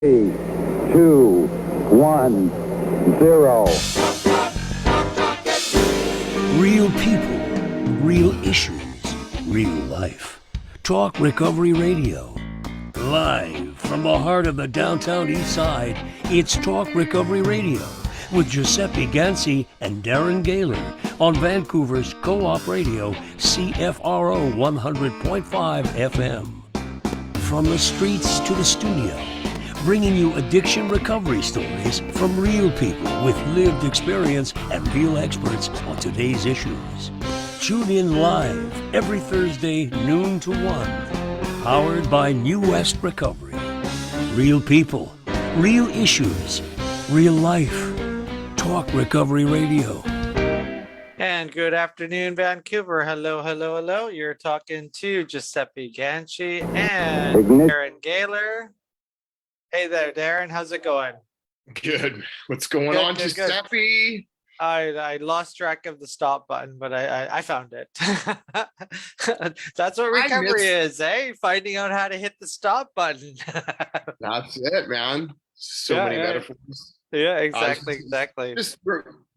3, 2, 1, 0. Real people, real issues, real life. Talk Recovery Radio. Live from the heart of the downtown east side, it's Talk Recovery Radio with Giuseppe Ganci and Darren Gaylor on Vancouver's Co-op Radio, CFRO 100.5 FM. From the streets to the studio, bringing you addiction recovery stories from real people with lived experience and real experts on today's issues. Tune in live every Thursday, noon to 1. Powered by New West Recovery. Real people, real issues, real life. Talk Recovery Radio. And good afternoon, Vancouver. Hello, hello, hello. You're talking to Giuseppe Ganci and Darren Gaylor. Hey there, Darren. How's it going? Good. What's going on, Giuseppe? I lost track of the stop button, but I found it. That's what recovery is, eh? Finding out how to hit the stop button. That's it, man. So many metaphors. Yeah, exactly.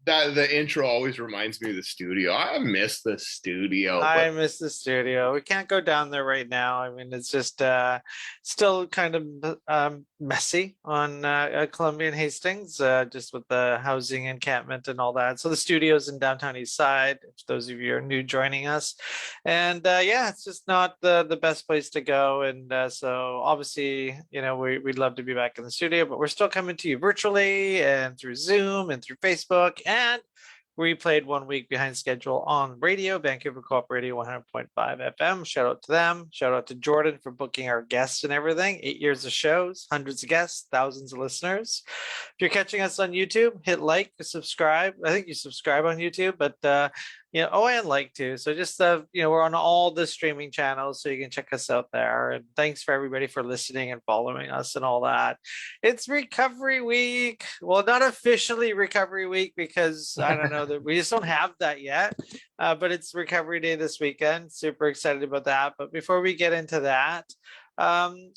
The intro always reminds me of the studio. I miss the studio. I miss the studio. We can't go down there right now. I mean, it's just still kind of messy on Columbia and Hastings, just with the housing encampment and all that. So the studio's in downtown East Side, if those of you are new joining us. And it's just not the best place to go. And so obviously, we'd love to be back in the studio, but we're still coming to you virtually and through Zoom and through Facebook. And we played 1 week behind schedule on radio, Vancouver Co-op Radio 100.5 FM. Shout out to them. Shout out to Jordan for booking our guests and everything. 8 years of shows, hundreds of guests, thousands of listeners. If you're catching us on YouTube, hit like, subscribe. I think you subscribe on YouTube, but and like too. So just we're on all the streaming channels, so you can check us out there. And thanks for everybody for listening and following us and all that. It's recovery week. Well, not officially recovery week because I don't know that we just don't have that yet. But it's recovery day this weekend. Super excited about that. But before we get into that,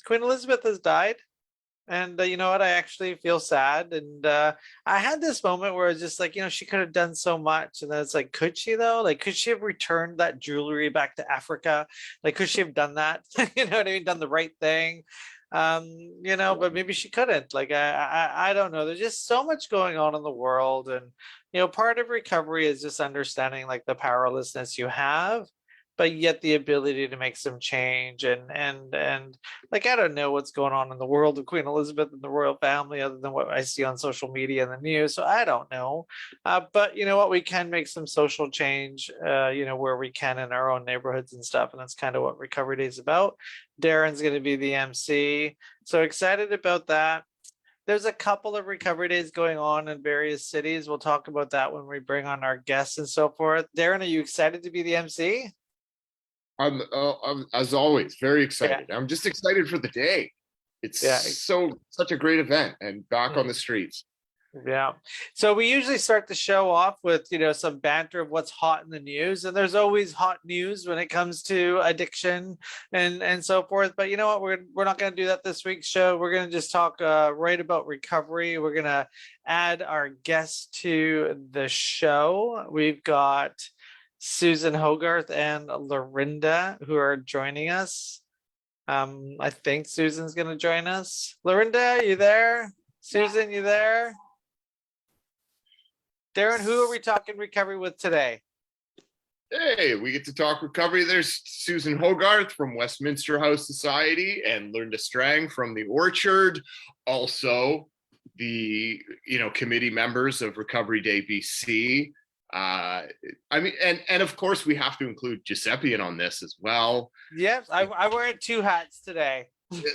Queen Elizabeth has died. And you know what? I actually feel sad. And I had this moment where it's just like, she could have done so much. And then it's like, could she though? Like, could she have returned that jewelry back to Africa? Like, could she have done that? You know what I mean? Done the right thing. But maybe she couldn't. Like, I don't know. There's just so much going on in the world. And, part of recovery is just understanding like the powerlessness you have, but yet the ability to make some change and like, I don't know what's going on in the world of Queen Elizabeth and the royal family other than what I see on social media and the news. So I don't know. But you know what, we can make some social change, where we can in our own neighborhoods and stuff. And that's kind of what Recovery Day is about. Darren's going to be the MC. So excited about that. There's a couple of recovery days going on in various cities. We'll talk about that when we bring on our guests and so forth. Darren, are you excited to be the MC? I'm as always very excited. Yeah. I'm just excited for the day. It's such a great event and back on the streets. Yeah. So we usually start the show off with, some banter of what's hot in the news. And there's always hot news when it comes to addiction and so forth. But you know what? We're not going to do that this week's show. We're going to just talk right about recovery. We're going to add our guests to the show. We've got Susan Hogarth and Lorinda who are joining us. I think Susan's going to join us. Lorinda, you there? Susan, you there? Darren, who are we talking recovery with today? Hey, we get to talk recovery. There's Susan Hogarth from Westminster House Society and Lorinda Strang from the Orchard. Also, the committee members of Recovery Day BC. And of course we have to include Giuseppe in on this as well. Yes, I wear 2 hats today.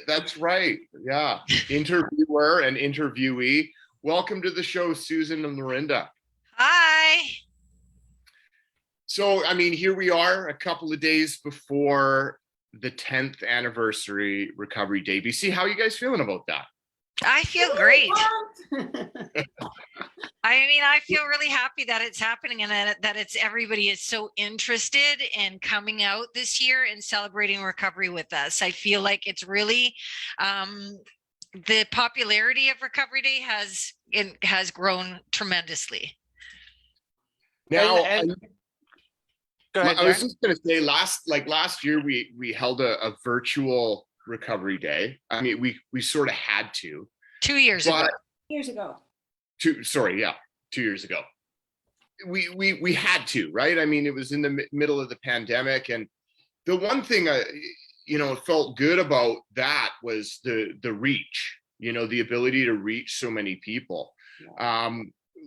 That's right. Yeah. Interviewer and interviewee. Welcome to the show, Susan and Lorinda. Hi. So, here we are a couple of days before the 10th anniversary Recovery Day BC. How are you guys feeling about that? I feel great. I feel really happy that it's happening and that everybody is so interested in coming out this year and celebrating recovery with us. I feel like it's really the popularity of Recovery Day has grown tremendously. Now, Go ahead, I was Darren. just going to say, last year we held a virtual Recovery Day. I mean, we sort of had to. 2 years ago. 2 years ago. We had to, right? I mean, it was in the middle of the pandemic, and the one thing it felt good about that was the reach. The ability to reach so many people.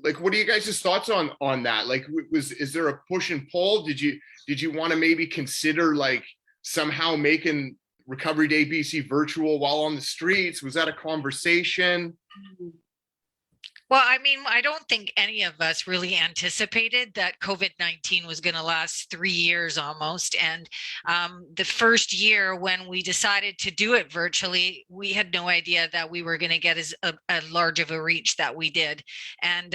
Like, what are you guys' thoughts on that? Like, is there a push and pull? Did you want to maybe consider like somehow making Recovery Day BC virtual while on the streets? Was that a conversation? Well, I mean, I don't think any of us really anticipated that COVID-19 was going to last 3 years almost. And the first year when we decided to do it virtually, we had no idea that we were going to get as large of a reach that we did. And,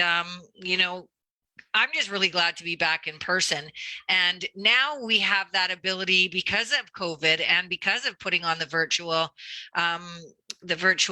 I'm just really glad to be back in person. And now we have that ability because of COVID and because of putting on the virtual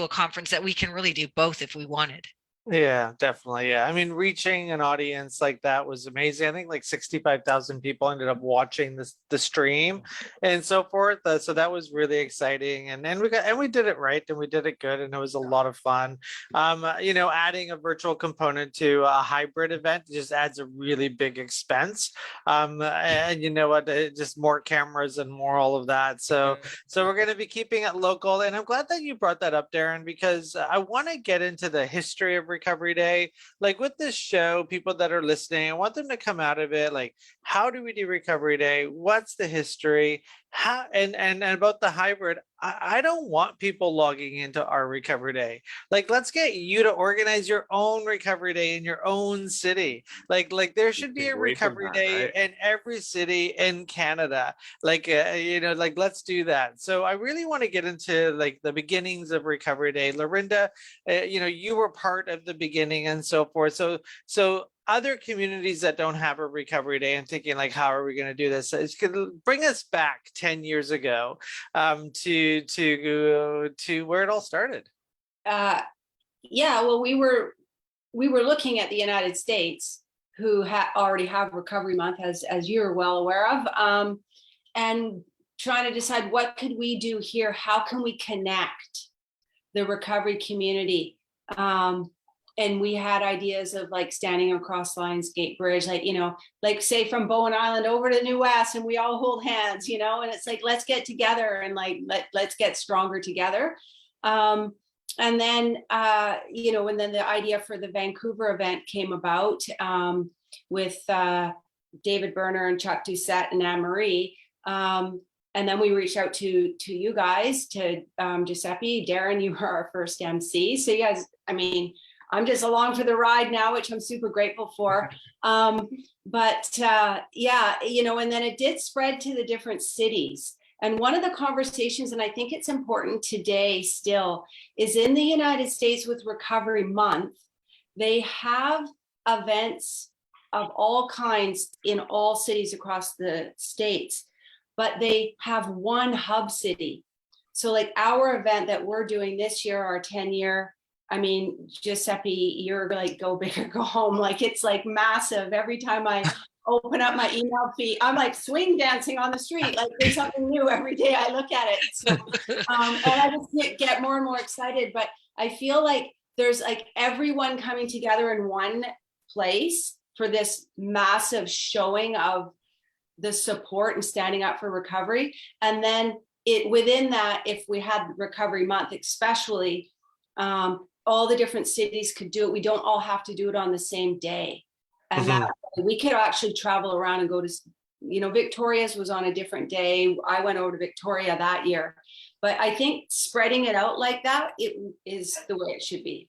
conference that we can really do both if we wanted. Yeah, definitely. Yeah. I mean, reaching an audience like that was amazing. I think like 65,000 people ended up watching the stream and so forth. So that was really exciting. And then we did it right and we did it good. And it was a lot of fun. Adding a virtual component to a hybrid event just adds a really big expense. And you know what, just more cameras and more all of that. So we're going to be keeping it local. And I'm glad that you brought that up, Darren, because I want to get into the history of Recovery Day. Like with this show, people that are listening, I want them to come out of it like, how do we do Recovery Day? What's the history? How and about the hybrid, I don't want people logging into our Recovery Day. Like, let's get you to organize your own Recovery Day in your own city. Like there should be a Recovery Day in every city in Canada. Like, let's do that. So I really want to get into like the beginnings of Recovery Day. Lorinda, you were part of the beginning and so forth. So other communities that don't have a Recovery Day and thinking like, how are we going to do this? It's going to bring us back 10 years ago to where it all started. Well, we were looking at the United States, who already have Recovery Month, as you're well aware of, and trying to decide what could we do here? How can we connect the recovery community? And we had ideas of like standing across Lions Gate Bridge, like say from Bowen Island over to New West, and we all hold hands, and it's like, let's get together and like, let's get stronger together. And then, and then the idea for the Vancouver event came about with David Berner and Chuck Doucette and Anne-Marie. And then we reached out to you guys, to Giuseppe, Darren, you were our first MC. So you guys, I mean, I'm just along for the ride now, which I'm super grateful for. And then it did spread to the different cities. And one of the conversations, and I think it's important today still, is in the United States with Recovery Month, they have events of all kinds in all cities across the States, but they have one hub city. So like our event that we're doing this year, our 10-year, I mean, Giuseppe, you're like, go big or go home. Like, it's like massive. Every time I open up my email feed, I'm like swing dancing on the street. Like there's something new every day I look at it. So, and I just get more and more excited, but I feel like there's like everyone coming together in one place for this massive showing of the support and standing up for recovery. And then within that, if we had Recovery Month, especially, all the different cities could do it. We don't all have to do it on the same day. And that we could actually travel around and go to, Victoria's was on a different day. I went over to Victoria that year. But I think spreading it out like that, it is the way it should be.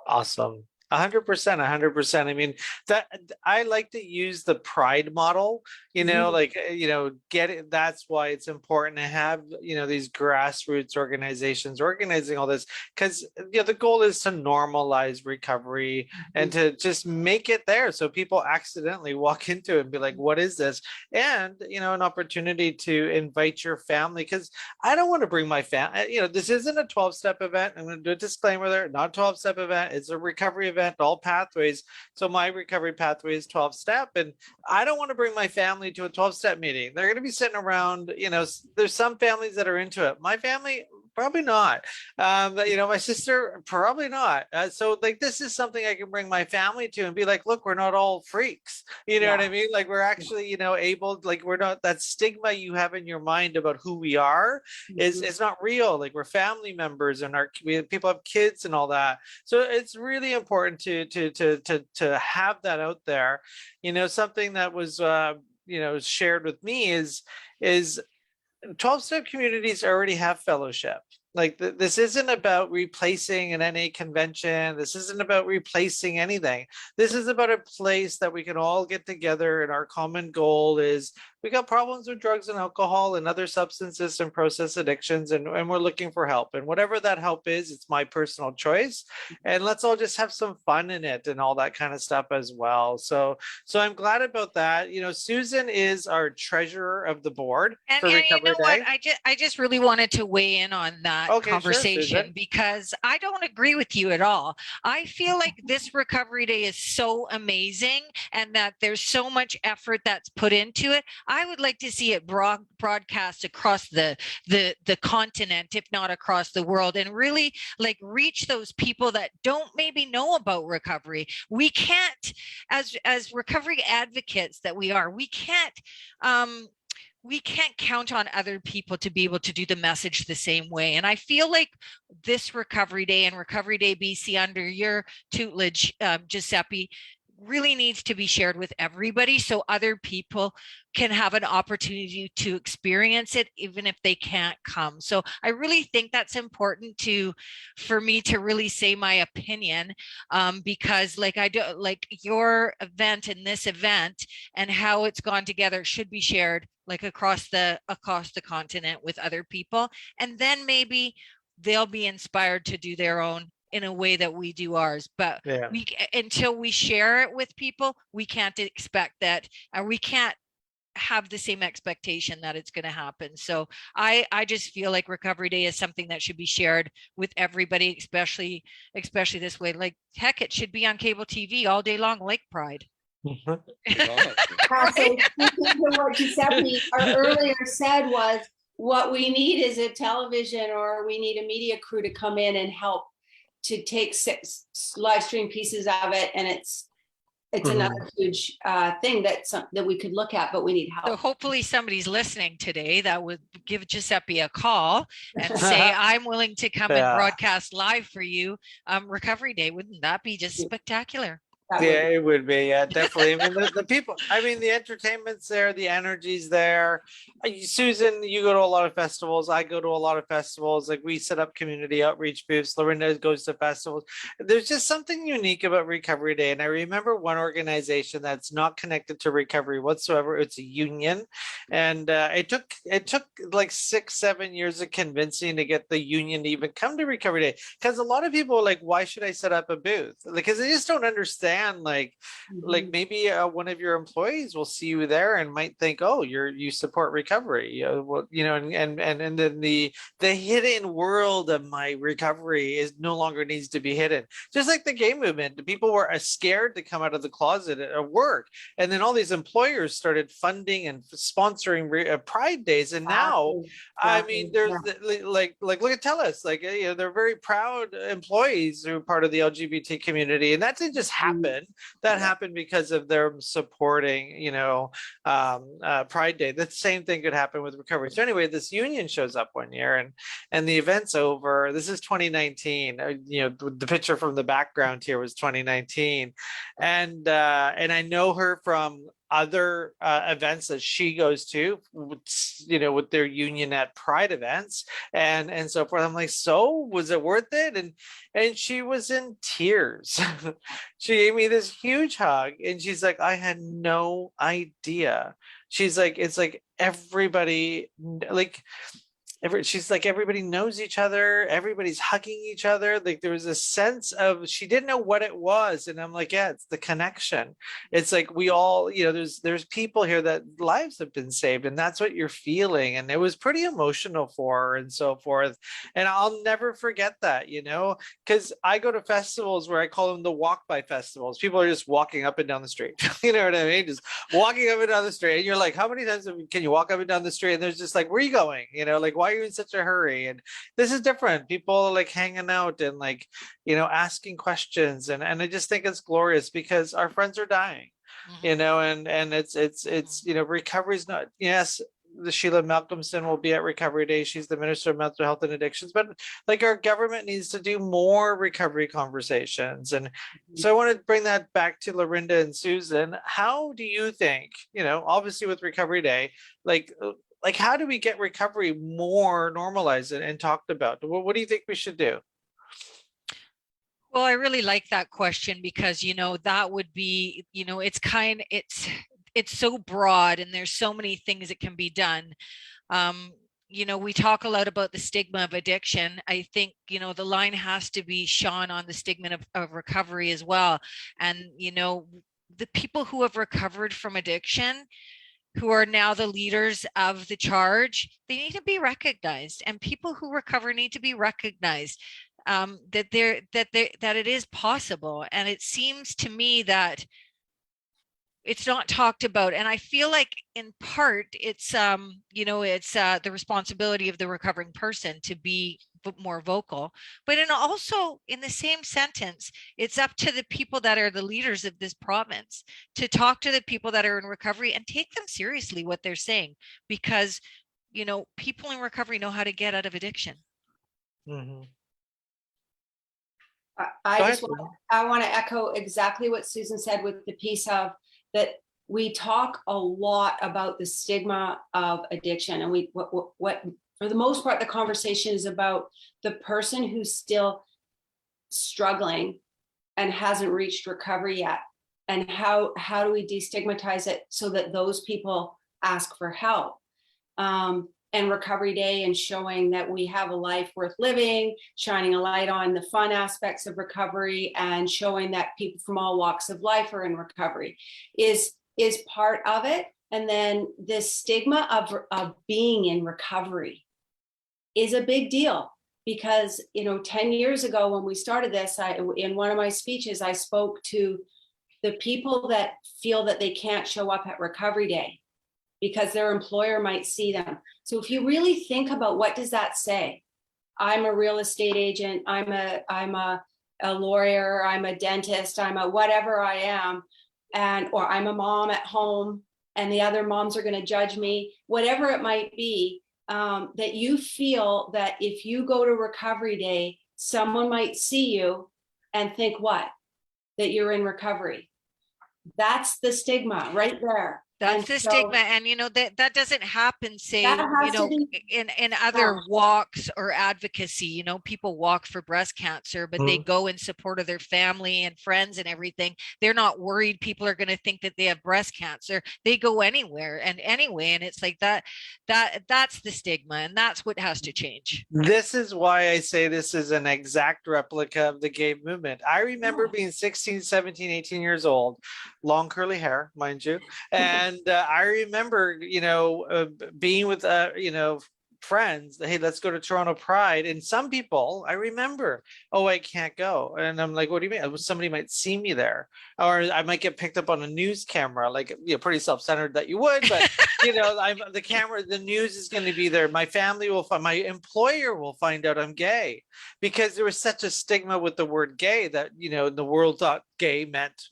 Awesome. 100%, 100%. I mean, that I like to use the pride model, like, get it. That's why it's important to have, these grassroots organizations organizing all this, because, the goal is to normalize recovery and to just make it there. So people accidentally walk into it and be like, what is this? And, an opportunity to invite your family, because I don't want to bring my family, this isn't a 12-step event. I'm going to do a disclaimer there, not a 12-step event. It's a recovery event, all pathways. So my recovery pathway is 12-step, and I don't want to bring my family to a 12-step meeting. They're going to be sitting around, there's some families that are into it. My family, probably not. My sister, probably not. So like, this is something I can bring my family to and be like, look, we're not all freaks. You know what I mean? Like, we're actually, able, like, we're not, that stigma you have in your mind about who we are is not real. Like, we're family members, and people have kids and all that. So it's really important to have that out there. Something that was, shared with me is 12-step communities already have fellowship. Like, this isn't about replacing an NA convention. This isn't about replacing anything. This is about a place that we can all get together, and our common goal is, we got problems with drugs and alcohol and other substances and process addictions, and we're looking for help. And whatever that help is, it's my personal choice. And let's all just have some fun in it and all that kind of stuff as well. So I'm glad about that. Susan is our treasurer of the board and for Recovery Day. What? I just really wanted to weigh in on that conversation, sure, because I don't agree with you at all. I feel like this Recovery Day is so amazing, and that there's so much effort that's put into it. I would like to see it broadcast across the continent, if not across the world, and really like reach those people that don't maybe know about recovery. We can't, as recovery advocates that we are, we can't count on other people to be able to do the message the same way. And I feel like this Recovery Day and Recovery Day BC, under your tutelage, Giuseppe, really needs to be shared with everybody, so other people can have an opportunity to experience it, even if they can't come. So I really think that's important for me to really say my opinion, because like your event and this event and how it's gone together should be shared like across the continent with other people, and then maybe they'll be inspired to do their own in a way that we do ours. But until we share it with people, we can't expect that, and we can't have the same expectation that it's going to happen. So I just feel like Recovery Day is something that should be shared with everybody, especially this way. Like, heck, it should be on cable TV all day long, like Pride. So speaking to what Giuseppe earlier said was, what we need is a television, or we need a media crew to come in and help to take 6 live stream pieces of it, and it's another huge thing that we could look at, but we need help. So hopefully somebody's listening today that would give Giuseppe a call and say, I'm willing to come and broadcast live for you Recovery Day. Wouldn't that be just spectacular? Yeah, it would be. Yeah, definitely. I mean, the people, the entertainment's there, the energy's there. Susan, you go to a lot of festivals. I go to a lot of festivals. Like, we set up community outreach booths. Lorinda goes to festivals. There's just something unique about Recovery Day. And I remember one organization that's not connected to recovery whatsoever. It's a union. And it took like 6-7 years of convincing to get the union to even come to Recovery Day. Because a lot of people are like, why should I set up a booth? Because they just don't understand. Like maybe one of your employees will see you there and might think, oh, you support recovery. And then the hidden world of my recovery is no longer needs to be hidden. Just like the gay movement, the people were scared to come out of the closet at work, and then all these employers started funding and sponsoring Pride days, and now there's like look at TELUS, they're very proud employees who are part of the LGBT community, and that didn't just happen. That happened because of their supporting, Pride Day. The same thing could happen with recovery. So anyway, this union shows up one year, and the event's over. This is 2019. The picture from the background here was 2019, and I know her from other events that she goes to, with their Unionette Pride events and so forth. I'm like, so was it worth it? And she was in tears. She gave me this huge hug, and she's like, I had no idea. She's like, it's like everybody, like, she's like, everybody knows each other, everybody's hugging each other. Like, there was a sense of, she didn't know what it was, and I'm like, yeah, it's the connection. It's like, we all, there's people here that lives have been saved, and that's what you're feeling. And it was pretty emotional for her and so forth. And I'll never forget that, because I go to festivals where I call them the walk by festivals. People are just walking up and down the street. You know what I mean? Just walking up and down the street, and you're like, how many times can you walk up and down the street? And there's just like, where are you going? Like, why are you in such a hurry? And this is different. People are like hanging out and like, asking questions. And I just think it's glorious because our friends are dying, and it's recovery is not, yes, the Sheila Malcolmson will be at Recovery Day. She's the Minister of Mental Health and Addictions, but like, our government needs to do more recovery conversations. And so I want to bring that back to Lorinda and Susan. How do you think, obviously with Recovery Day, like how do we get recovery more normalized and talked about? What do you think we should do? Well, I really like that question because, that would be, it's so broad and there's so many things that can be done. We talk a lot about the stigma of addiction. I think, the line has to be shone on the stigma of recovery as well. And, the people who have recovered from addiction, who are now the leaders of the charge, they need to be recognized, and people who recover need to be recognized, that it is possible. And it seems to me that it's not talked about. And I feel like in part it's the responsibility of the recovering person to be more vocal, but also in the same sentence, it's up to the people that are the leaders of this province to talk to the people that are in recovery and take them seriously what they're saying, because people in recovery know how to get out of addiction. Mm-hmm. I want to echo exactly what Susan said with the piece of that. We talk a lot about the stigma of addiction, and what for the most part, the conversation is about the person who's still struggling and hasn't reached recovery yet. And how do we destigmatize it so that those people ask for help? And Recovery Day, and showing that we have a life worth living, shining a light on the fun aspects of recovery, and showing that people from all walks of life are in recovery is part of it. And then this stigma of being in recovery is a big deal, because 10 years ago when we started this, in one of my speeches, I spoke to the people that feel that they can't show up at Recovery Day because their employer might see them. So if you really think about, what does that say? I'm a real estate agent, I'm a lawyer, I'm a dentist, I'm a whatever I am, or I'm a mom at home and the other moms are going to judge me, whatever it might be, that you feel that if you go to Recovery Day, someone might see you and think what? That you're in recovery. That's the stigma right there. That's the stigma. And that doesn't happen, say, in other walks or advocacy. People walk for breast cancer, but they go in support of their family and friends and everything. They're not worried people are going to think that they have breast cancer. They go anywhere and anyway. And it's like that's the stigma, and that's what has to change. This is why I say this is an exact replica of the gay movement. I remember being 16, 17, 18 years old, long curly hair, mind you. And I remember, being with, friends, hey, let's go to Toronto Pride. And some people, I remember, oh, I can't go. And I'm like, what do you mean? Somebody might see me there, or I might get picked up on a news camera, like, pretty self-centered that you would, but the news is going to be there. My family my employer will find out I'm gay, because there was such a stigma with the word gay that, the world thought gay meant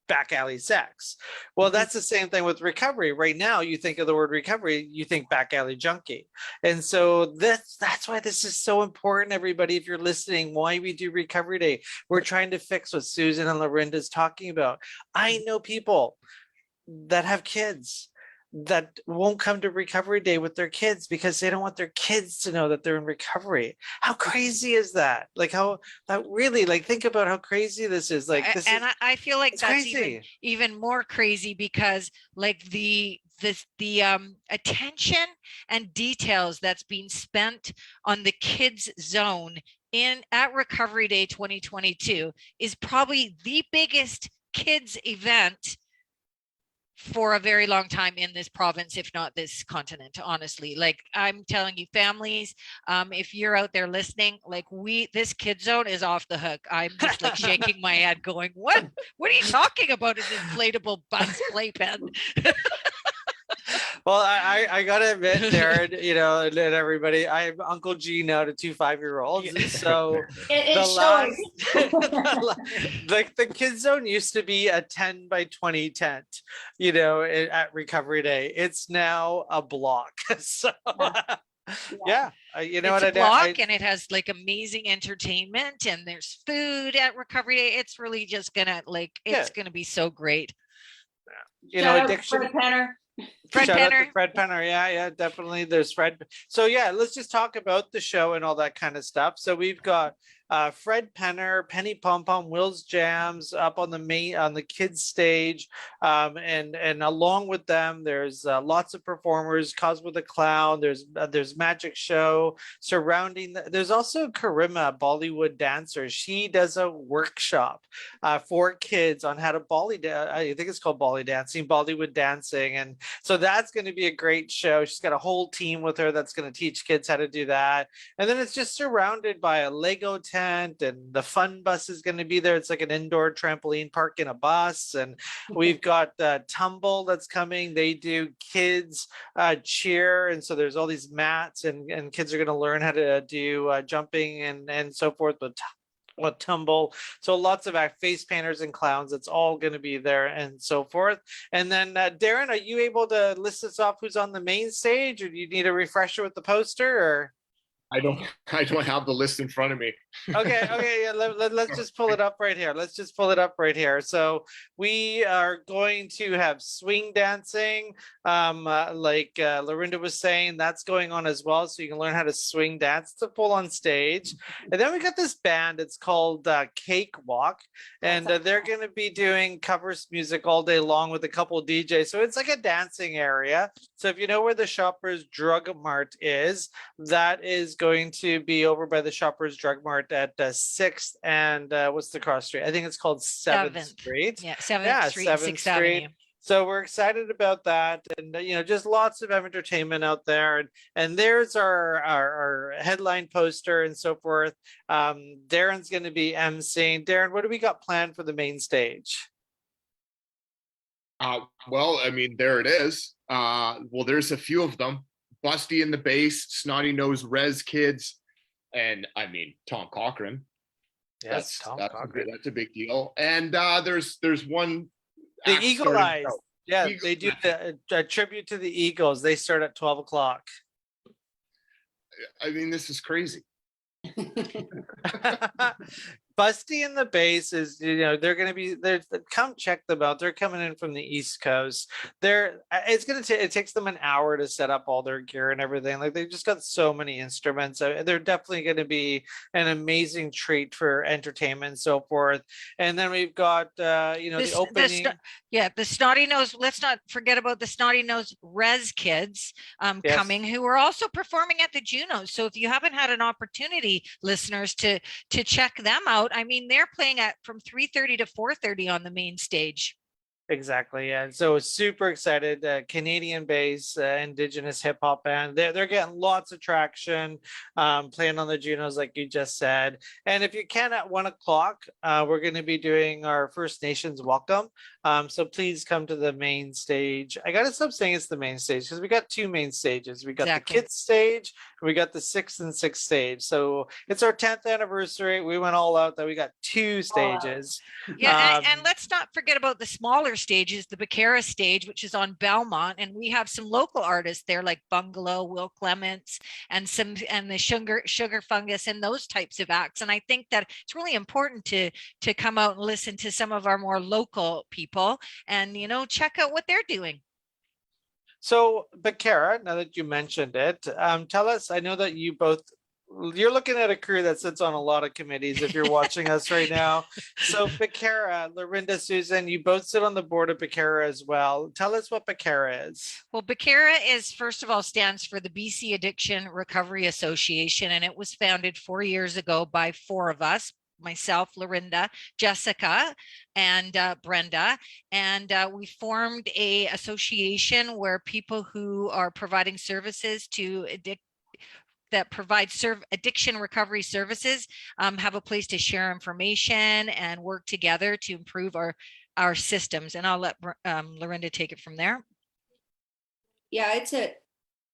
back alley sex. Well, that's the same thing with recovery. Right now, you think of the word recovery, you think back alley junkie. And so that's why this is so important, everybody. If you're listening, why we do Recovery Day, we're trying to fix what Susan and Lorinda is talking about. I know people that have kids that won't come to recovery day with their kids because they don't want their kids to know that they're in recovery. How crazy is that? Like how that really, like, think about how crazy this is. Like this And is I feel like it's that's crazy. even more crazy because like the attention and details that's being spent on the kids zone at Recovery Day 2022 is probably the biggest kids event for a very long time in this province, if not this continent, honestly. Like I'm telling you, families, if you're out there listening, like this kid zone is off the hook. I'm just like shaking my head going, what are you talking about, an inflatable bus playpen? Well, I gotta admit, Darren, you know, and everybody, I'm Uncle G now to 2 5-year-olds. So It's like the kids zone used to be a 10 by 20 tent, you know, at Recovery Day. It's now a block. So yeah, you know It's what a block and it has like amazing entertainment and there's food at Recovery Day. It's really just gonna it's gonna be so great. You know, addiction. Fred Shout out Penner. to Fred Penner. Yeah, definitely. There's Fred. So yeah, let's just talk about the show and all that kind of stuff. So we've got Fred Penner, Penny Pom Pom, Will's Jams up on the kids stage, and along with them, there's lots of performers. Cosmo the Clown. There's magic show surrounding. There's also Karima, Bollywood dancer. She does a workshop for kids on how to I think it's called Bollywood dancing, and so that's going to be a great show. She's got a whole team with her that's going to teach kids how to do that. And then it's just surrounded by a Lego tent, and the Fun Bus is going to be there. It's like an indoor trampoline park in a bus. And we've got Tumble that's coming. They do kids cheer. And so there's all these mats, and kids are going to learn how to do jumping and so forth with Tumble. So lots of face painters and clowns. It's all going to be there and so forth. And then Darren, are you able to list us off who's on the main stage, or do you need a refresher with the poster? Or I don't have the list in front of me. okay, yeah, let's just pull it up right here. So we are going to have swing dancing, like Lorinda was saying, that's going on as well, so you can learn how to swing dance. It's a full-on stage. And then we got this band, it's called Cakewalk, and they're going to be doing covers music all day long with a couple of DJs. So it's like a dancing area. So if you know where the Shoppers Drug Mart is, that is going to be over by the Shoppers Drug Mart at 6th and what's the cross street? I think it's called 7th Street. Yeah, 7th Street, 6th Avenue. So we're excited about that, and you know, just lots of entertainment out there. And there's our headline poster and so forth. Darren's going to be emceeing. Darren, what do we got planned for the main stage? Well, I mean, there it is. Well, there's a few of them. Busty in the bass, Snotty Nose Res Kids, and I mean Tom Cochrane. Yes, that's a big deal. And there's one. The Eagle Eyes. Yeah, they do the tribute to the Eagles. They start at 12 o'clock. I mean, this is crazy. Busty in the bass is, you know, they're going to be there. Come check them out. They're coming in from the East Coast. It takes them an hour to set up all their gear and everything. Like, they've just got so many instruments. They're definitely going to be an amazing treat for entertainment and so forth. And then we've got, the opening. The Snotty Nose. Let's not forget about the Snotty Nose Res Kids coming, who are also performing at the Junos. So if you haven't had an opportunity, listeners, to check them out, I mean, they're playing from 3:30 to 4:30 on the main stage. Exactly, yeah. So super excited. Canadian based Indigenous hip hop band. They're getting lots of traction, playing on the Junos, like you just said. And if you can, at 1 o'clock, we're going to be doing our First Nations welcome. So please come to the main stage. I got to stop saying it's the main stage because we got two main stages. We got the kids stage We got the 6 and 6 stage. So it's our 10th anniversary. We went all out that we got 2 stages. Yeah, and let's not forget about the smaller stages, the Bakara stage, which is on Belmont, and we have some local artists there like Bungalow, Will Clements, and the Sugar Fungus and those types of acts. And I think that it's really important to come out and listen to some of our more local people and, you know, check out what they're doing. So Bakara, now that you mentioned it, tell us, I know that you're looking at a crew that sits on a lot of committees if you're watching us right now. So Bakara, Lorinda, Susan, you both sit on the board of Bakara as well. Tell us what Bakara is. Well, Bakara is, first of all, stands for the BC Addiction Recovery Association, and it was founded 4 years ago by 4 of us, myself, Lorinda, Jessica, and Brenda. And we formed a association where people who are providing services to addiction recovery services have a place to share information and work together to improve our systems. And I'll let Lorinda take it from there. Yeah,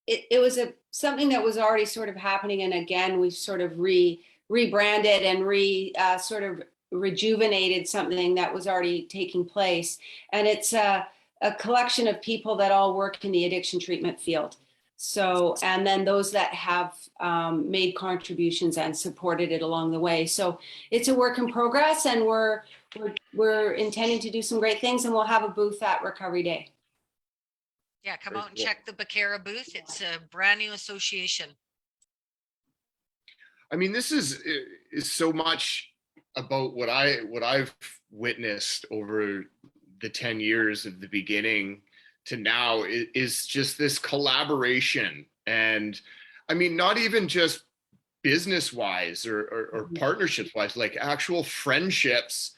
it was something that was already sort of happening, and again we sort of rebranded and sort of rejuvenated something that was already taking place. And it's a collection of people that all work in the addiction treatment field. So, and then those that have made contributions and supported it along the way. So it's a work in progress, and we're intending to do some great things, and we'll have a booth at Recovery Day. Yeah, come out and check the Bakara booth. It's a brand new association. I mean, this is so much about what I've witnessed over the 10 years of the beginning to now is just this collaboration. And I mean, not even just business wise or partnerships wise, like actual friendships,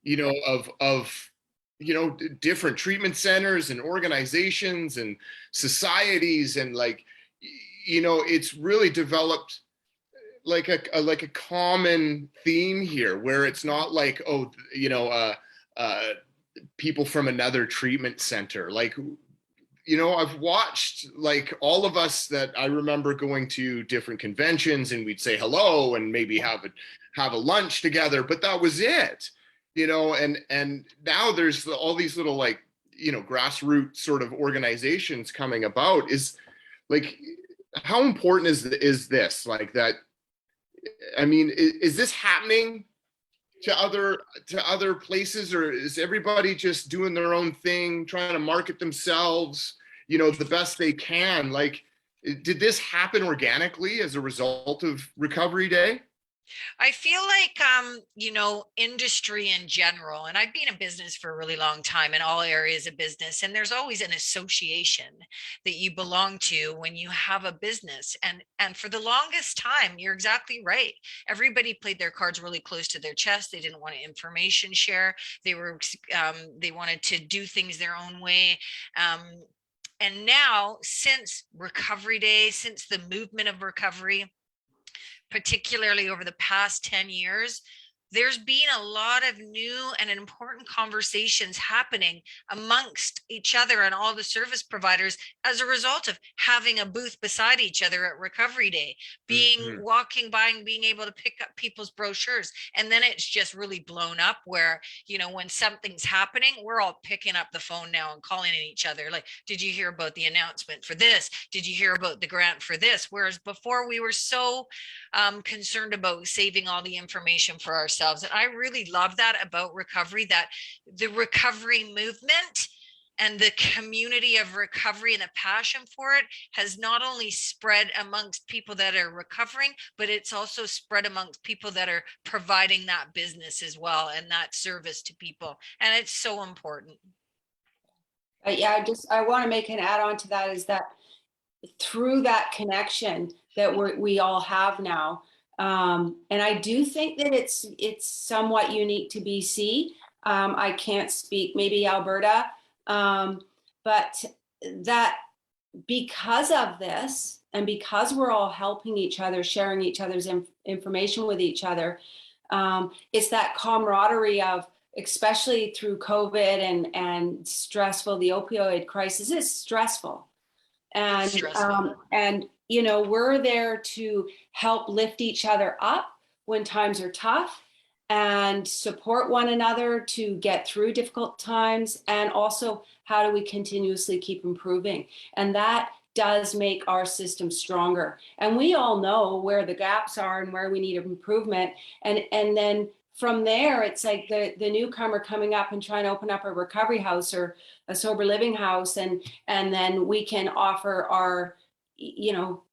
you know, of you know, different treatment centers and organizations and societies. And like, you know, it's really developed like a common theme here, where it's not like, oh, you know, people from another treatment center. Like, you know, I've watched, like, all of us that I remember going to different conventions, and we'd say hello and maybe have a lunch together, but that was it, you know. And now there's all these little, like, you know, grassroots sort of organizations coming about. Is like, how important is this, like, that? I mean, is this happening to other places, or is everybody just doing their own thing, trying to market themselves, you know, the best they can? Like, did this happen organically as a result of Recovery Day? I feel like, you know, industry in general, and I've been in business for a really long time in all areas of business, and there's always an association that you belong to when you have a business. And for the longest time, you're exactly right. Everybody played their cards really close to their chest. They didn't want to information share. They wanted to do things their own way. And now, since Recovery Day, since the movement of recovery, particularly over the past 10 years, there's been a lot of new and important conversations happening amongst each other and all the service providers as a result of having a booth beside each other at Recovery Day, walking by and being able to pick up people's brochures. And then it's just really blown up where, you know, when something's happening, we're all picking up the phone now and calling each other. Like, did you hear about the announcement for this? Did you hear about the grant for this? Whereas before we were so concerned about saving all the information for ourselves. And I really love that about recovery, that the recovery movement and the community of recovery and the passion for it has not only spread amongst people that are recovering, but it's also spread amongst people that are providing that business as well and that service to people. And it's so important. Yeah, I want to make an add on to that, is that through that connection that we all have now, and I do think that it's somewhat unique to BC. I can't speak, maybe Alberta, but that because of this, and because we're all helping each other, sharing each other's information with each other, it's that camaraderie of, especially through COVID and stressful, the opioid crisis is stressful. And you know, we're there to help lift each other up when times are tough and support one another to get through difficult times. And also, how do we continuously keep improving? And that does make our system stronger. And we all know where the gaps are and where we need improvement. And then from there, it's like the newcomer coming up and trying to open up a recovery house or a sober living house. And then we can offer our, you know,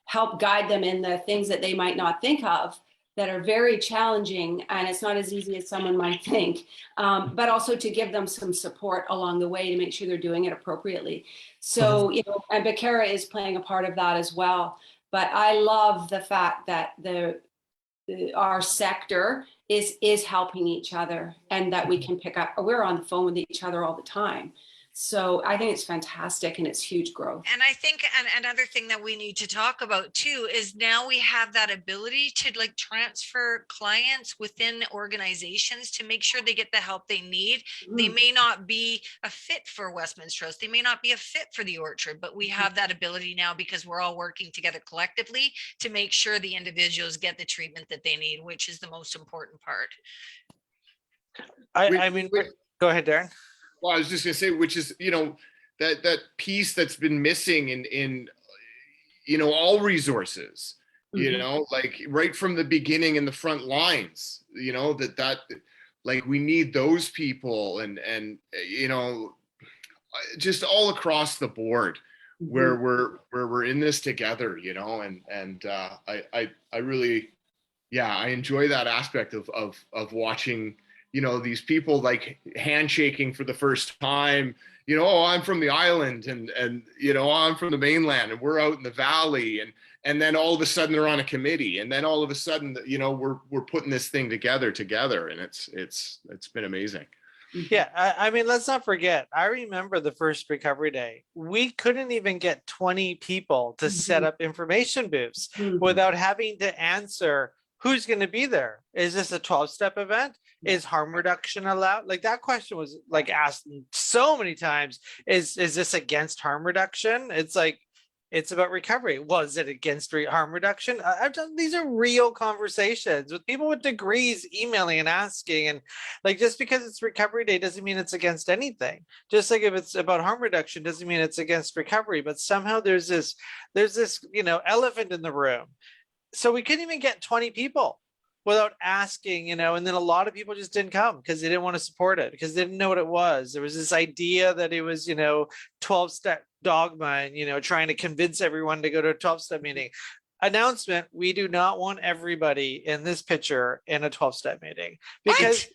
help guide them in the things that they might not think of that are very challenging. And it's not as easy as someone might think, but also to give them some support along the way to make sure they're doing it appropriately. So, you know, and Bakara is playing a part of that as well. But I love the fact that our sector is helping each other and that we can pick up, we're on the phone with each other all the time. So I think it's fantastic and it's huge growth. And I think another thing that we need to talk about too is now we have that ability to like transfer clients within organizations to make sure they get the help they need. They may not be a fit for Westminster House. They may not be a fit for the Orchard, but we have that ability now because we're all working together collectively to make sure the individuals get the treatment that they need, which is the most important part. I mean, go ahead, Darren. Well, I was just gonna say, which is, you know, that piece that's been missing in you know, all resources, you know, like right from the beginning in the front lines, you know, that like we need those people and you know, just all across the board where we're in this together, you know, and I really, yeah, I enjoy that aspect of watching, you know, these people like handshaking for the first time, you know, oh, I'm from the island and, you know, I'm from the mainland and we're out in the valley and then all of a sudden they're on a committee and then all of a sudden, you know, we're putting this thing together and it's been amazing. Yeah, I mean, let's not forget, I remember the first recovery day. We couldn't even get 20 people to set up information booths without having to answer who's going to be there. Is this a 12-step event? Is harm reduction allowed? Like that question was like asked so many times. Is this against harm reduction? It's like, it's about recovery. Was it against harm reduction? I've done, these are real conversations with people with degrees emailing and asking, and like, just because it's recovery day doesn't mean it's against anything. Just like if it's about harm reduction doesn't mean it's against recovery, but somehow there's this, you know, elephant in the room. So we couldn't even get 20 people without asking, you know, and then a lot of people just didn't come because they didn't want to support it because they didn't know what it was. There was this idea that it was, you know, 12-step dogma and, you know, trying to convince everyone to go to a 12-step meeting. Announcement, we do not want everybody in this picture in a 12-step meeting because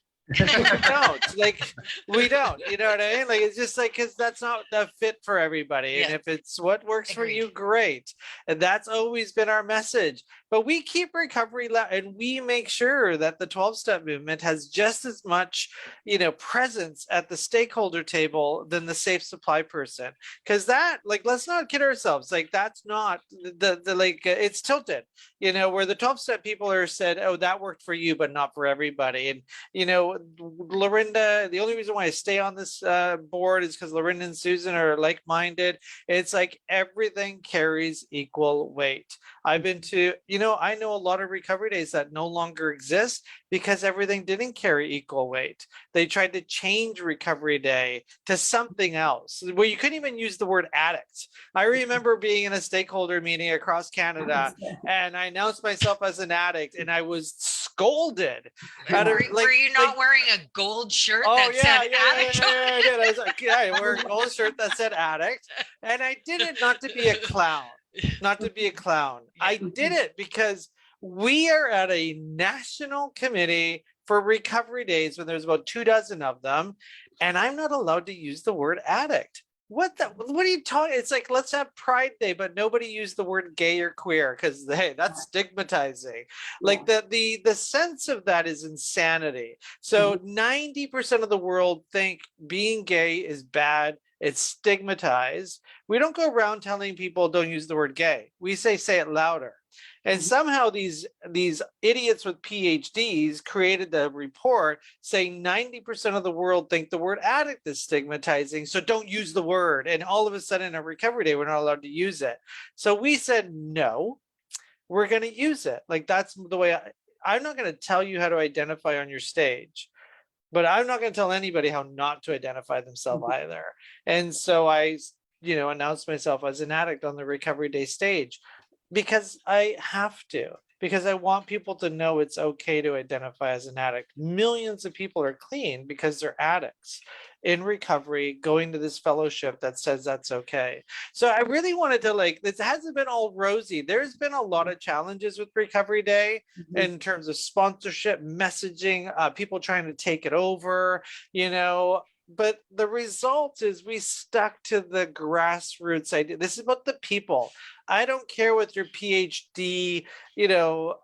we don't, you know what I mean? Like, it's just like, because that's not the fit for everybody. And if it's what works for you, great. And that's always been our message. But we keep recovery and we make sure that the 12-step movement has just as much, you know, presence at the stakeholder table than the safe supply person. Because that, like, let's not kid ourselves. Like, that's not the like, it's tilted, you know, where the 12-step people are said, oh, that worked for you, but not for everybody. And, you know, Lorinda, the only reason why I stay on this board is because Lorinda and Susan are like-minded. It's like everything carries equal weight. I've been to, you know, I know a lot of recovery days that no longer exist because everything didn't carry equal weight. They tried to change recovery day to something else where you couldn't even use the word addict. I remember being in a stakeholder meeting across Canada and I announced myself as an addict and I was scolded. Were you not wearing a gold shirt that said addict? I did. I was like, yeah, I wear a gold shirt that said addict. And I did it not to be a clown. Not to be a clown. I did it because we are at a national committee for recovery days when there's about 24 of them, and I'm not allowed to use the word addict. What are you talking? It's like, let's have Pride Day, but nobody used the word gay or queer because hey, that's stigmatizing. Like the sense of that is insanity. So 90% of the world think being gay is bad. It's stigmatized. We don't go around telling people don't use the word gay. We say it louder. And somehow these idiots with PhDs created the report saying 90% of the world think the word addict is stigmatizing, so don't use the word. And all of a sudden on Recovery Day, we're not allowed to use it. So we said, no, we're going to use it. Like, that's the way I'm not going to tell you how to identify on your stage, but I'm not going to tell anybody how not to identify themselves either. And so I, announced myself as an addict on the Recovery Day stage because I have to, because I want people to know it's okay to identify as an addict. Millions of people are clean because they're addicts in recovery, going to this fellowship that says that's okay. So I really wanted to, this hasn't been all rosy. There's been a lot of challenges with Recovery Day in terms of sponsorship, messaging, people trying to take it over, but the result is we stuck to the grassroots idea. This is about the people. I don't care what your PhD,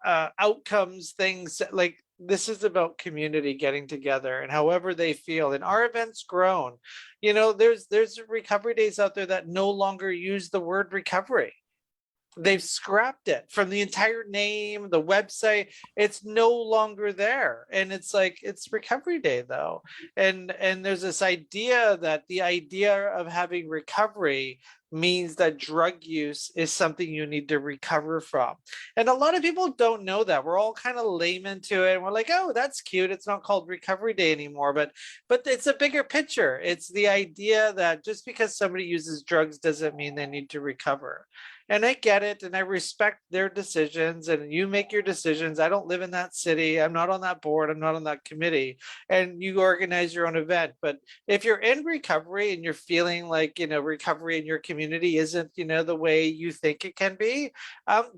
outcomes, things like. This is about community getting together and however they feel. And our event's grown. There's recovery days out there that no longer use the word recovery. They've scrapped it from the entire name, the website. It's no longer there. And it's Recovery Day though. And there's this idea that the idea of having recovery means that drug use is something you need to recover from. And a lot of people don't know that. We're all kind of layman to it. And we're like, oh, that's cute. It's not called Recovery Day anymore. But it's a bigger picture. It's the idea that just because somebody uses drugs doesn't mean they need to recover. And I get it, and I respect their decisions, and you make your decisions. I don't live in that city. I'm not on that board. I'm not on that committee. And you organize your own event. But if you're in recovery and you're feeling like, recovery in your community isn't, the way you think it can be,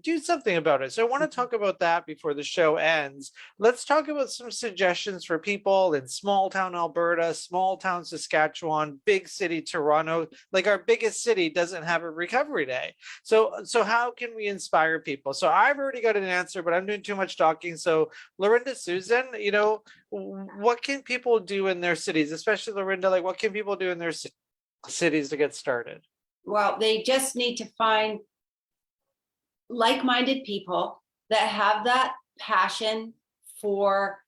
do something about it. So I want to talk about that before the show ends. Let's talk about some suggestions for people in small town Alberta, small town Saskatchewan, big city Toronto. Like, our biggest city doesn't have a Recovery Day. So how can we inspire people? So I've already got an answer, but I'm doing too much talking. So Lorinda, Susan, what can people do in their cities, especially Lorinda, what can people do in their cities to get started? Well, they just need to find like-minded people that have that passion for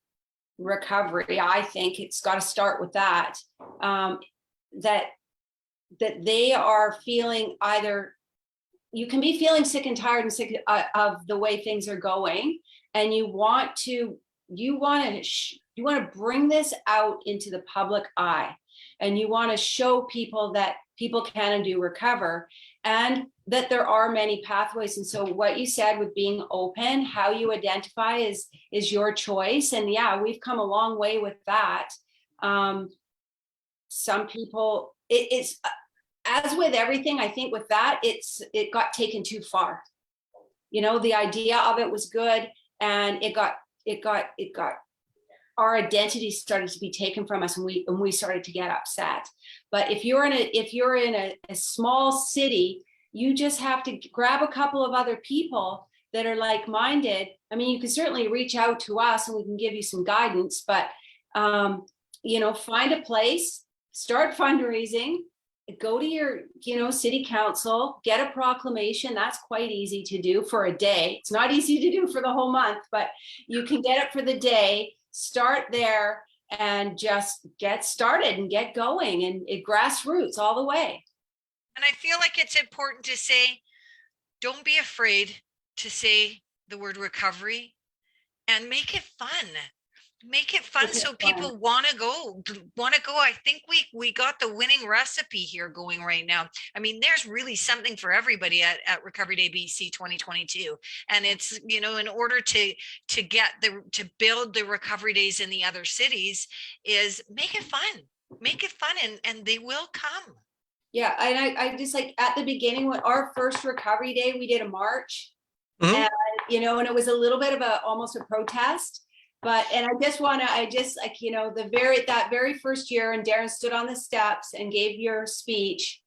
recovery. I think it's got to start with that, that they are feeling either. You can be feeling sick and tired and sick of the way things are going, and you want to bring this out into the public eye, and you want to show people that people can and do recover, and that there are many pathways. And so what you said with being open, how you identify is your choice. And yeah, we've come a long way with that. Some people, it's as with everything, I think with that, it got taken too far. The idea of it was good, and it got our identity started to be taken from us, and we started to get upset. But if you're in a small city, you just have to grab a couple of other people that are like-minded. I mean, you can certainly reach out to us and we can give you some guidance, but find a place, start fundraising, go to your, city council, get a proclamation. That's quite easy to do for a day. It's not easy to do for the whole month, but you can get it for the day, start there, and just get started and get going, and it grassroots all the way. And I feel like it's important to say, don't be afraid to say the word recovery, and make it fun. Make it fun so people want to go. I think we got the winning recipe here going right now. I mean, there's really something for everybody at Recovery Day BC 2022. And it's, in order to build the recovery days in the other cities, is make it fun, and they will come. Yeah. And I just, at the beginning, when our first recovery day, we did a march, and, and it was a little bit of almost a protest. And that very first year, and Darren stood on the steps and gave your speech,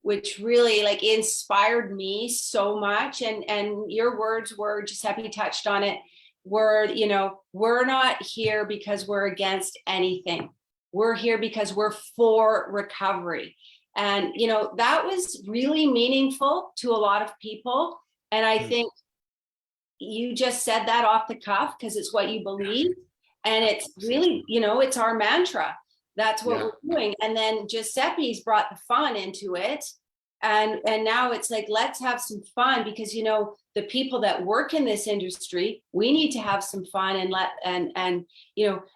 which really inspired me so much. And your words were, Giuseppe touched on it, were, we're not here because we're against anything. We're here because we're for recovery. And, that was really meaningful to a lot of people. And I think you just said that off the cuff because it's what you believe. And it's really, it's our mantra. That's what we're doing. And then Giuseppe's brought the fun into it. And now it's like, let's have some fun because, the people that work in this industry, we need to have some fun and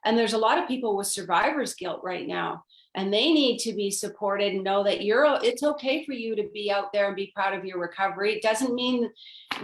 there's a lot of people with survivor's guilt right now, and they need to be supported and know that it's okay for you to be out there and be proud of your recovery. It doesn't mean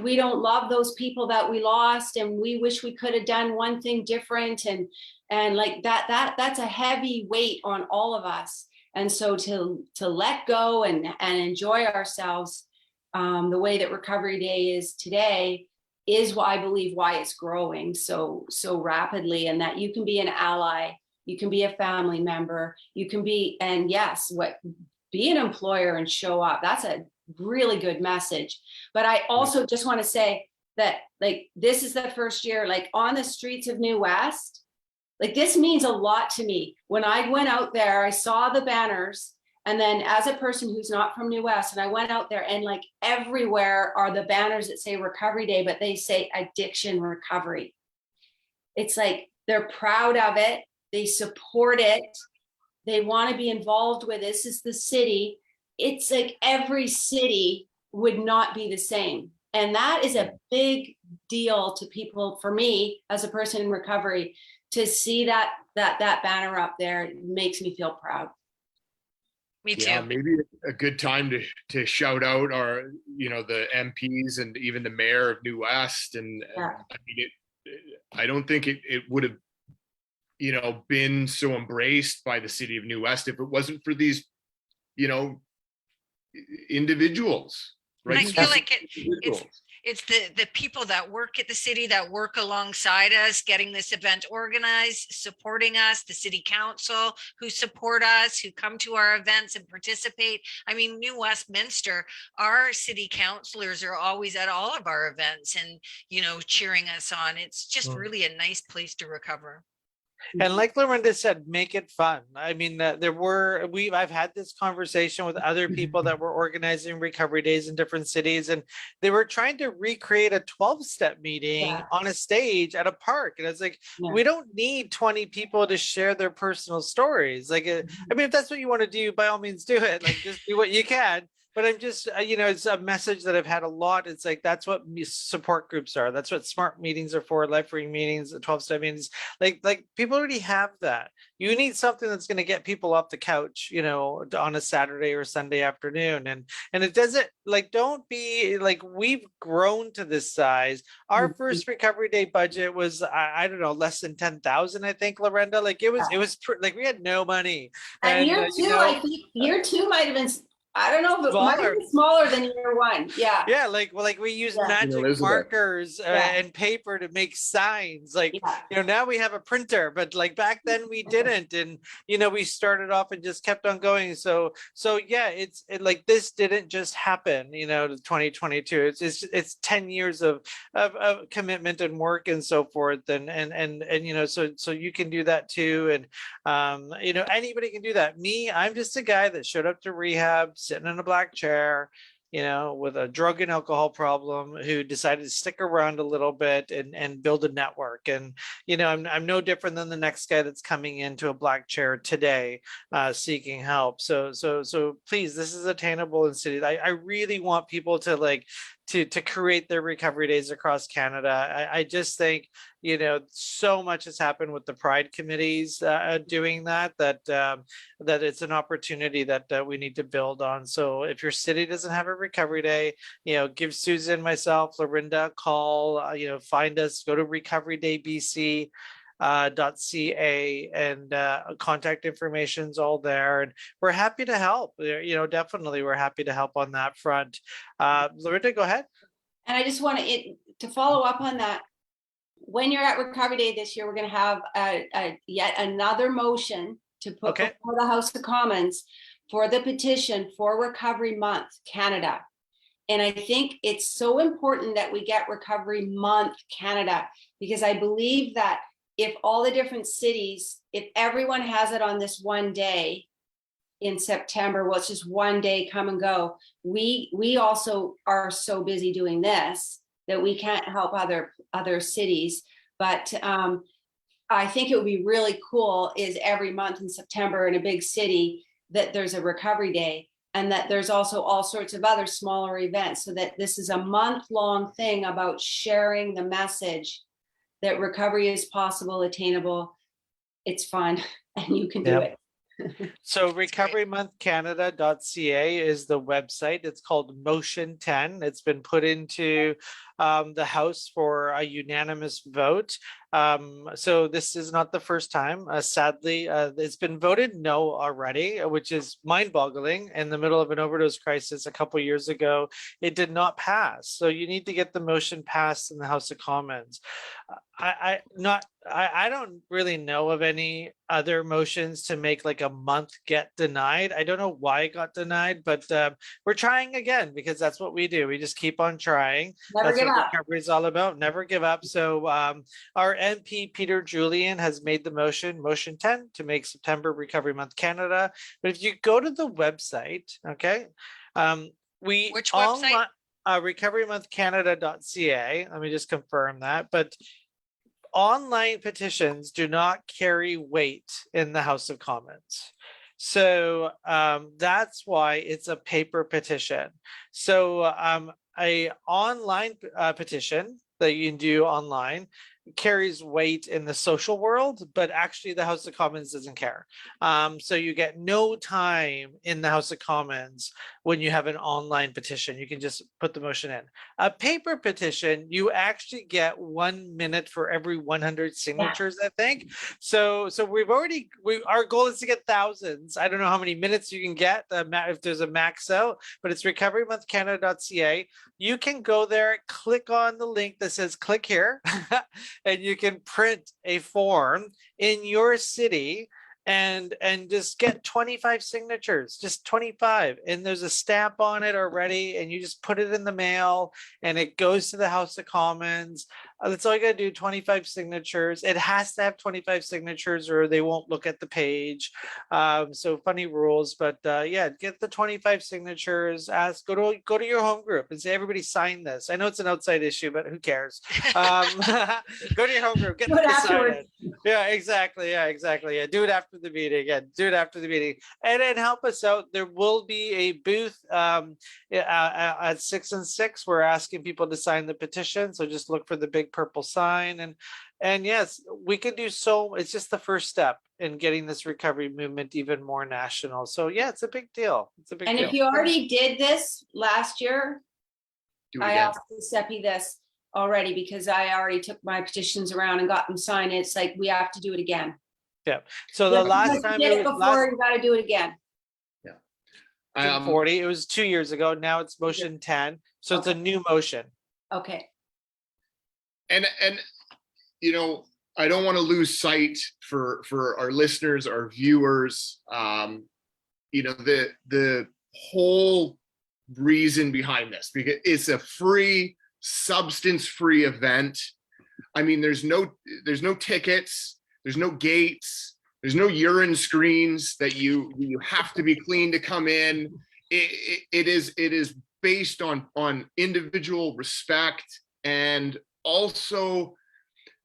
we don't love those people that we lost and we wish we could have done one thing different. And like that's a heavy weight on all of us. And so to let go and enjoy ourselves the way that Recovery Day is today is why I believe why it's growing so rapidly, and that you can be an ally, you can be a family member, you can be, and yes, be an employer and show up. That's a really good message. But I also just want to say that like this is the first year, like on the streets of New West. Like this means a lot to me. When I went out there, I saw the banners. And then as a person who's not from New West, and I went out there and like everywhere are the banners that say Recovery Day, but they say addiction recovery. It's like they're proud of it. They support it. They want to be involved with this. Is the city. It's like every city would not be the same. And that is a big deal to people, for me, as a person in recovery, to see that banner up there makes me feel proud. Me too. Yeah, maybe a good time to shout out our, the MPs and even the mayor of New West. And I mean, I don't think it would have, been so embraced by the city of New West if it wasn't for these, individuals. Right? I feel like it's the people that work at the city, that work alongside us, getting this event organized, supporting us, the city council who support us, who come to our events and participate. I mean, New Westminster, our city councilors are always at all of our events and, cheering us on. It's just really a nice place to recover. And like Lorinda said, make it fun. I mean, I've had this conversation with other people that were organizing recovery days in different cities, and they were trying to recreate a 12-step meeting on a stage at a park. And it's like, we don't need 20 people to share their personal stories. Like, I mean, if that's what you want to do, by all means do it. Like, just do what you can. But I'm just, it's a message that I've had a lot. It's like, that's what support groups are. That's what SMART meetings are for, life-ring meetings, 12-step meetings. Like people already have that. You need something that's going to get people off the couch, on a Saturday or Sunday afternoon. And it doesn't, like, don't be like, we've grown to this size. Our first Recovery Day budget was, I don't know, less than 10,000, I think, Lorenda. Like it was like we had no money. And year two, I think year two might have been, I don't know, but might be smaller than year one. Yeah. Yeah, like we use magic markers and paper to make signs. Like, now we have a printer, but like back then we didn't. And, we started off and just kept on going. So yeah, it's like, this didn't just happen, to 2022. It's 10 years of commitment and work and so forth. And so you can do that too. And, anybody can do that. Me, I'm just a guy that showed up to rehab, sitting in a black chair, with a drug and alcohol problem, who decided to stick around a little bit and build a network. And, I'm no different than the next guy that's coming into a black chair today, seeking help. So please, this is attainable in cities. I really want people to to create their recovery days across Canada. I just think, so much has happened with the Pride committees doing that it's an opportunity that we need to build on. So if your city doesn't have a recovery day, give Susan, myself, Lorinda a call, find us, go to Recovery Day BC. .ca and contact information's all there, and we're happy to help. Definitely we're happy to help on that front. Lorinda, go ahead. And I just want to follow up on that. When you're at Recovery Day this year, we're going to have yet another motion to put before the House of Commons for the petition for Recovery Month Canada. And I think it's so important that we get Recovery Month Canada, because I believe that if all the different cities, if everyone has it on this one day in September, well, it's just one day, come and go. We also are so busy doing this that we can't help other cities, but I think it would be really cool is every month in September in a big city that there's a recovery day, and that there's also all sorts of other smaller events, so that this is a month-long thing about sharing the message that recovery is possible, attainable, it's fun, and you can do Yep. it. So recoverymonthcanada.ca is the website. It's called Motion 10. It's been put into the House for a unanimous vote. So this is not the first time. Sadly, it's been voted no already, which is mind-boggling. In the middle of an overdose crisis a couple years ago, it did not pass. So you need to get the motion passed in the House of Commons. I don't really know of any other motions to make like a month get denied. I don't know why it got denied, but we're trying again, because that's what we do. We just keep on trying. Never That's give what up. recovery is all about. Never give up. So our MP Peter Julian has made the motion 10, to make September Recovery Month Canada. But if you go to the website, okay, Which website? recoverymonthcanada.ca. Let me just confirm that. But online petitions do not carry weight in the House of Commons. So that's why it's a paper petition. So a online petition that you can do online carries weight in the social world, but actually the House of Commons doesn't care. So you get no time in the House of Commons when you have an online petition. You can just put the motion in. A paper petition, you actually get 1 minute for every 100 signatures, I think. So our goal is to get thousands. I don't know how many minutes you can get if there's a max out, but it's recoverymonthcanada.ca. You can go there, click on the link that says click here, and you can print a form in your city and just get 25 signatures, just 25, and there's a stamp on it already, and you just put it in the mail and it goes to the House of Commons. That's all you gotta do, 25 signatures. It has to have 25 signatures or they won't look at the page. So funny rules, but yeah, get the 25 signatures, go to your home group and say, everybody sign this. I know it's an outside issue, but who cares? Go to your home group, get Do it them to sign afterwards. it. Yeah, exactly. Yeah, exactly. Yeah, do it after the meeting. Yeah, do it after the meeting, and then help us out. There will be a booth at 6 and 6. We're asking people to sign the petition, so just look for the big purple sign. And yes, we can do so. It's just the first step in getting this recovery movement even more national. So yeah, it's a big deal. It's a big And deal. if you already did this last year, Do it I again. asked Seppi this already, because I already took my petitions around and got them signed. It's like, we have to do it again. So the Yeah, last because you time did it it was before, you gotta do it again. 40, it was 2 years ago. Now it's motion 10. So it's a Okay. new motion. Okay. And you know, I don't want to lose sight for our listeners, our viewers. You know, the whole reason behind this, because it's a free, substance-free event. I mean, there's no tickets, there's no gates, there's no urine screens that you have to be clean to come in. It is based on individual respect. And also,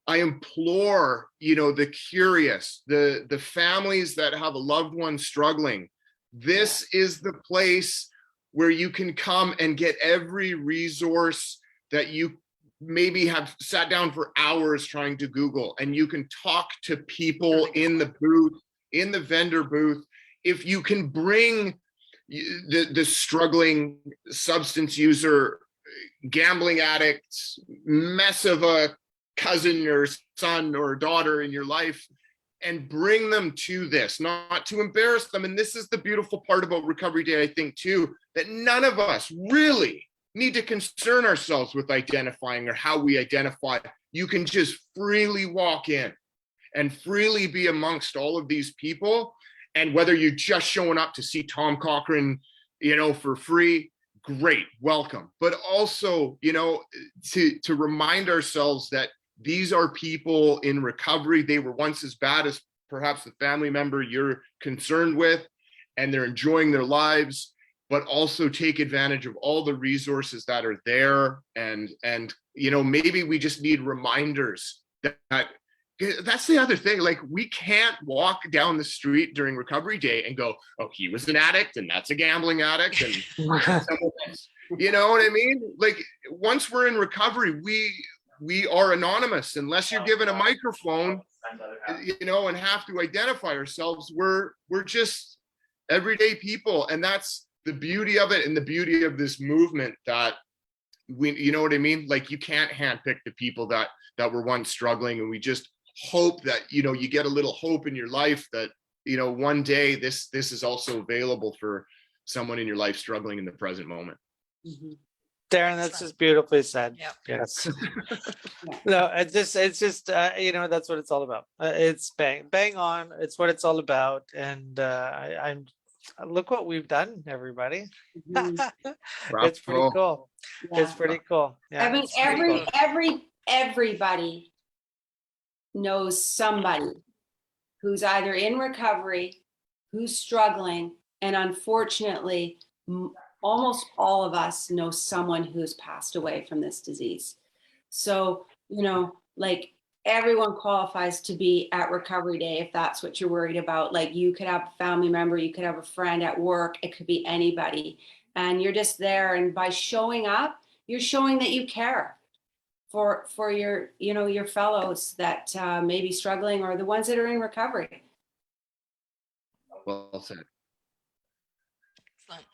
I implore, you know, the curious, the families that have a loved one struggling, this is the place where you can come and get every resource that you maybe have sat down for hours trying to Google, and you can talk to people in the booth, in the vendor booth. If you can bring the struggling substance user, gambling addict, mess of a cousin or son or daughter in your life, and bring them to this, not to embarrass them. And this is the beautiful part about Recovery Day, I think, too, that none of us really need to concern ourselves with identifying or how we identify. You can just freely walk in and freely be amongst all of these people. And whether you're just showing up to see Tom Cochrane, you know, for free, great, welcome. But also, you know, to remind ourselves that these are people in recovery. They were once as bad as perhaps the family member you're concerned with, and they're enjoying their lives. but also take advantage of all the resources that are there. And you know, maybe we just need reminders that that's the other thing. Like, we can't walk down the street during recovery day and go, oh, he was an addict and that's a gambling addict and someone else. You know what I mean? Like, once we're in recovery, we are anonymous unless you're given a microphone, you know, and have to identify ourselves. We're just everyday people, and that's the beauty of it, and the beauty of this movement, that we, you know what I mean? Like, you can't handpick the people that were once struggling, and we just hope that, you know, you get a little hope in your life that, you know, one day this is also available for someone in your life struggling in the present moment. Mhm. Darren, that's just beautifully said. Yep. Yes. Yeah. No, it's just you know, that's what it's all about. It's bang on. It's what it's all about. And I'm look what we've done, everybody. Mhm. It's pretty Bravo. cool. Yeah. It's pretty cool. Yeah, I mean, it's pretty cool. everybody knows somebody who's either in recovery, who's struggling, and unfortunately, almost all of us know someone who's passed away from this disease. So, you know, like, everyone qualifies to be at recovery day if that's what you're worried about. Like, you could have a family member, you could have a friend at work, it could be anybody. And you're just there. And by showing up, you're showing that you care for your, you know, your fellows that may be struggling, or the ones that are in recovery. Well said. Excellent.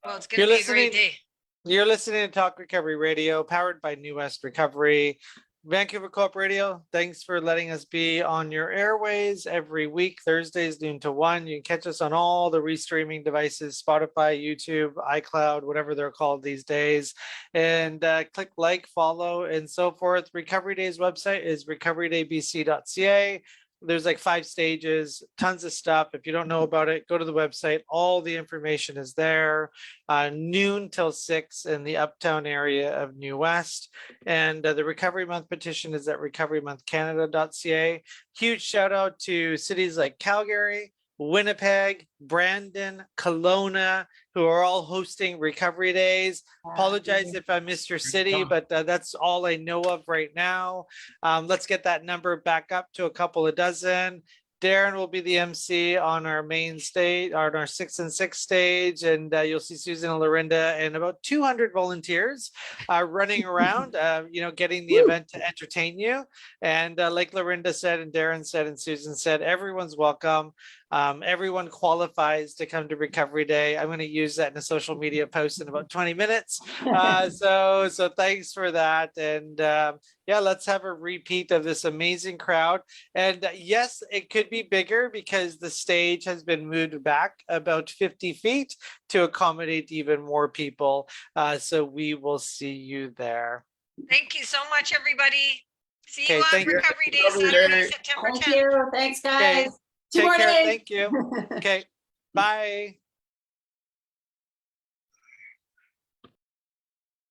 Well, it's going You're to be a listening- great day. You're listening to Talk Recovery Radio, powered by New West Recovery. Vancouver Co-op Radio, thanks for letting us be on your airways every week, Thursdays, noon to 1. You can catch us on all the restreaming devices, Spotify, YouTube, iCloud, whatever they're called these days. And click like, follow, and so forth. Recovery Day's website is recoverydaybc.ca. There's like 5 stages, tons of stuff. If you don't know about it, go to the website. All the information is there. Noon till 6 in the uptown area of New West. And the Recovery Month petition is at recoverymonthcanada.ca. Huge shout out to cities like Calgary, Winnipeg, Brandon, Kelowna, who are all hosting recovery days. Apologize if I missed your city, but that's all I know of right now. Let's get that number back up to a couple of dozen. Darren will be the MC on our main stage, on our 6 and 6 stage, and you'll see Susan and Lorinda and about 200 volunteers running around, you know, getting the event to entertain you. And like Lorinda said, and Darren said, and Susan said, everyone's welcome. Everyone qualifies to come to Recovery Day. I'm going to use that in a social media post in about 20 minutes. So thanks for that. And yeah, let's have a repeat of this amazing crowd. And yes, it could be bigger because the stage has been moved back about 50 feet to accommodate even more people. So we will see you there. Thank you so much, everybody. See Okay, you on thank you. Recovery Day, Recovery Saturday, Day. September Thank 10th. you. Thanks, guys. Okay. 2 Take more care. days. Thank you. Okay. Bye.